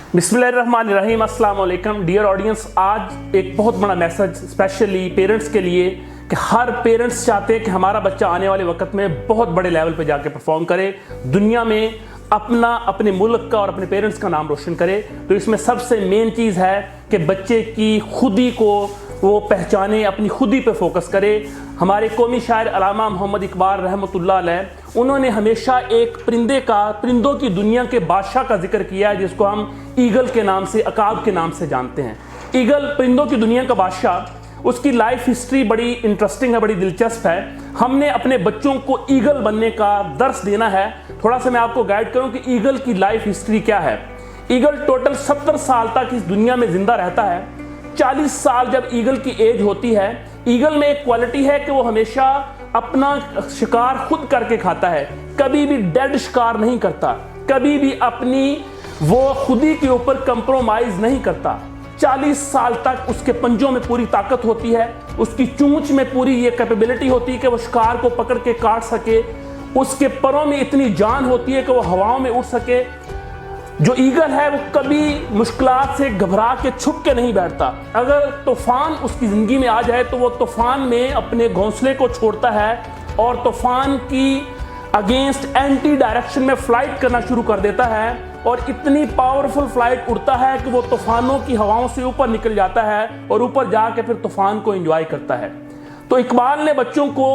बिस्मिल्लाहिर्रहमानिर्रहीम, अस्सलाम वालेकुम डियर ऑडियंस। आज एक बहुत बड़ा मैसेज स्पेशली पेरेंट्स के लिए कि हर पेरेंट्स चाहते हैं कि हमारा बच्चा आने वाले वक्त में बहुत बड़े लेवल पे जाके परफॉर्म करे, दुनिया में अपने मुल्क का और अपने पेरेंट्स का नाम रोशन करे। तो इसमें सबसे मेन चीज़ है कि बच्चे की खुदी को वो पहचाने, अपनी खुदी पे फोकस करे। हमारे कौमी शायर अल्लामा मोहम्मद इकबाल रहमतुल्लाह अलैह, उन्होंने हमेशा एक परिंदों की दुनिया के बादशाह का जिक्र किया है, जिसको हम ईगल के नाम से, अकाब के नाम से जानते हैं। ईगल परिंदों की दुनिया का बादशाह, उसकी लाइफ हिस्ट्री बड़ी इंटरेस्टिंग है, बड़ी दिलचस्प है। हमने अपने बच्चों को ईगल बनने का दर्स देना है। थोड़ा सा मैं आपको गाइड करूं कि ईगल की लाइफ हिस्ट्री क्या है। ईगल टोटल 70 साल तक इस दुनिया में जिंदा रहता है। 40 साल जब ईगल की एज होती है, ईगल में एक क्वालिटी है कि वो हमेशा अपना शिकार खुद करके खाता है, कभी भी डेड शिकार नहीं करता, कभी भी अपनी वो खुदी के ऊपर कंप्रोमाइज नहीं करता। 40 साल तक उसके पंजों में पूरी ताकत होती है, उसकी चोंच में पूरी ये कैपेबिलिटी होती है कि वो शिकार को पकड़ के काट सके, उसके परों में इतनी जान होती है कि वो हवाओं में उड़ सके। जो ईगल है वो कभी मुश्किलात से घबरा के छुप के नहीं बैठता। अगर तूफान उसकी ज़िंदगी में आ जाए तो वो तूफान में अपने घोंसले को छोड़ता है और तूफान की अगेंस्ट एंटी डायरेक्शन में फ्लाइट करना शुरू कर देता है, और इतनी पावरफुल फ्लाइट उड़ता है कि वो तूफानों की हवाओं से ऊपर निकल जाता है और ऊपर जाके फिर तूफान को एंजॉय करता है। तो इकबाल ने बच्चों को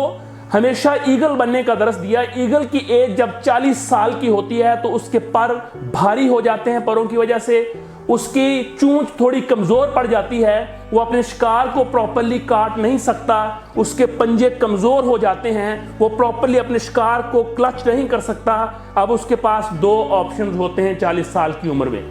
हमेशा ईगल बनने का दर्स दिया। ईगल की एज जब 40 साल की होती है तो उसके पर भारी हो जाते हैं, परों की वजह से उसकी चोंच थोड़ी कमज़ोर पड़ जाती है, वो अपने शिकार को प्रॉपरली काट नहीं सकता, उसके पंजे कमज़ोर हो जाते हैं, वो प्रॉपरली अपने शिकार को क्लच नहीं कर सकता। अब उसके पास 2 ऑप्शन होते हैं 40 साल की उम्र में।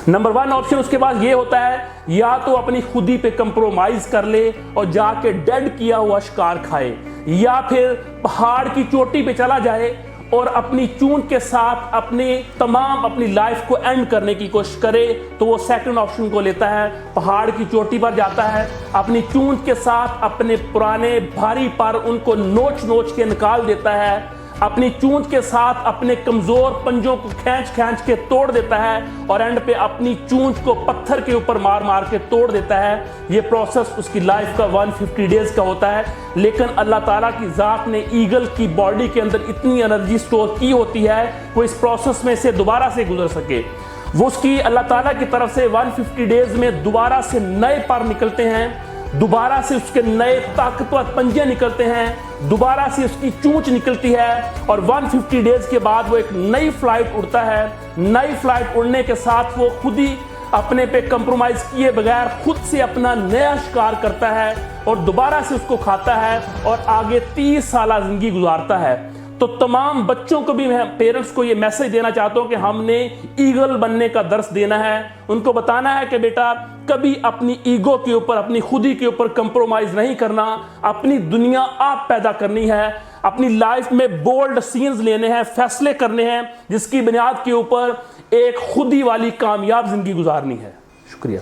नंबर 1 ऑप्शन उसके पास ये होता है, या तो अपनी खुदी पे कंप्रोमाइज कर ले और जाके डेड किया हुआ शिकार खाए, या फिर पहाड़ की चोटी पे चला जाए और अपनी चोंच के साथ अपनी लाइफ को एंड करने की कोशिश करे। तो वो सेकंड ऑप्शन को लेता है, पहाड़ की चोटी पर जाता है, अपनी चोंच के साथ अपने पुराने भारी पर उनको नोच के निकाल देता है, अपनी चोंच के साथ अपने कमजोर पंजों को खींच के तोड़ देता है और एंड पे अपनी चोंच को पत्थर के ऊपर मार के तोड़ देता है। ये प्रोसेस उसकी लाइफ का 150 डेज का होता है। लेकिन अल्लाह ताला की ज़ात ने ईगल की बॉडी के अंदर इतनी एनर्जी स्टोर की होती है वो इस प्रोसेस में से दोबारा से गुजर सके। वो उसकी अल्लाह ताला की तरफ से 150 डेज में दोबारा से नए पर निकलते हैं, दोबारा से उसके नए ताकतवर पंजे निकलते हैं, दोबारा से उसकी चोंच निकलती है और 150 डेज के बाद वो एक नई फ्लाइट उड़ता है। नई फ्लाइट उड़ने के साथ वो खुद ही अपने पे कंप्रोमाइज किए बगैर खुद से अपना नया शिकार करता है और दोबारा से उसको खाता है और आगे 30 साल जिंदगी गुजारता है। तो तमाम बच्चों को भी मैं पेरेंट्स को ये मैसेज देना चाहता हूँ कि हमने ईगल बनने का दर्स देना है। उनको बताना है कि बेटा कभी अपनी ईगो के ऊपर, अपनी खुदी के ऊपर कंप्रोमाइज नहीं करना, अपनी दुनिया आप पैदा करनी है, अपनी लाइफ में बोल्ड डिसीजंस लेने हैं, फैसले करने हैं, जिसकी बुनियाद के ऊपर एक खुदी वाली कामयाब जिंदगी गुजारनी है। शुक्रिया।